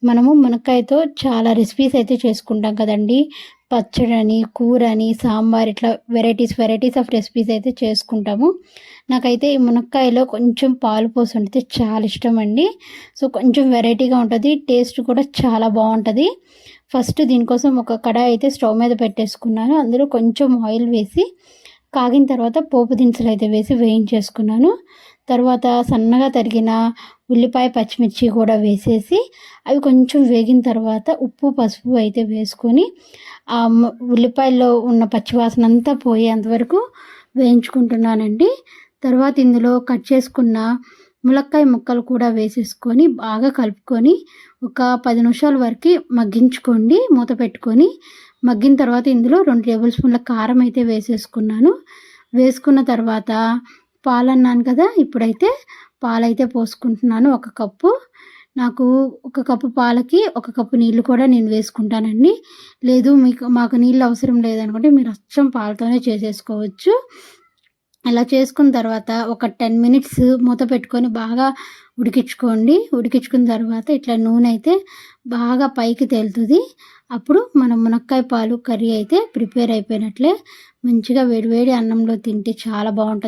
మనము మునక్కాయతో చాలా రెసిపీస్ అయితే చేసుకుంటాం కదండీ. పచ్చడని, కూరని, సాంబార్ ఇట్లా వెరైటీస్ ఆఫ్ రెసిపీస్ అయితే చేసుకుంటాము. నాకైతే ఈ మునక్కాయలో కొంచెం పాలు పోసి వండితే చాలా ఇష్టమండి. సో, కొంచెం వెరైటీగా ఉంటది. టేస్ట్ కూడా చాలా బావుంటది. ఫస్ట్ దీనికోసం ఒక కడాయి అయితే స్టవ్ మీద పెట్టేసుకున్నాను. అందులో కొంచెం ఆయిల్ వేసి కాగిన తర్వాత పోపు దినుసులు అయితే వేసి వేయించేసుకున్నాను. తర్వాత సన్నగా తరిగిన ఉల్లిపాయ, పచ్చిమిర్చి కూడా వేసేసి అవి కొంచెం వేగిన తర్వాత ఉప్పు, పసుపు అయితే వేసుకొని ఉల్లిపాయల్లో ఉన్న పచ్చివాసన అంతా పోయేంత వరకు వేయించుకుంటున్నానండి. తర్వాత ఇందులో కట్ చేసుకున్న ములక్కాయ ముక్కలు కూడా వేసేసుకొని బాగా కలుపుకొని ఒక 10 నిమిషాల వరకు మగ్గించుకోండి. మూత పెట్టుకొని మగ్గిన తర్వాత ఇందులో 2 టేబుల్ స్పూన్ల కారం అయితే వేసేసుకున్నాను. వేసుకున్న తర్వాత పాలన్నాను కదా, ఇప్పుడైతే పాలైతే పోసుకుంటున్నాను. ఒక కప్పు, నాకు ఒక కప్పు పాలకి ఒక కప్పు నీళ్ళు కూడా నేను వేసుకుంటానండి. లేదు మాకు నీళ్ళు అవసరం లేదనుకుంటే మీరు అచ్చం పాలతోనే చేసేసుకోవచ్చు. ఇలా చేసుకున్న తర్వాత ఒక 10 మినిట్స్ మూత పెట్టుకొని బాగా ఉడికించుకోండి. ఉడికించుకున్న తర్వాత ఇట్లా నూనె అయితే బాగా పైకి తేలుతుంది. అప్పుడు మనం మునక్కాయ పాలు కర్రీ అయితే ప్రిపేర్ అయిపోయినట్లే. మంచిగా వేడివేడి అన్నంలో తింటే చాలా బాగుంటుంది.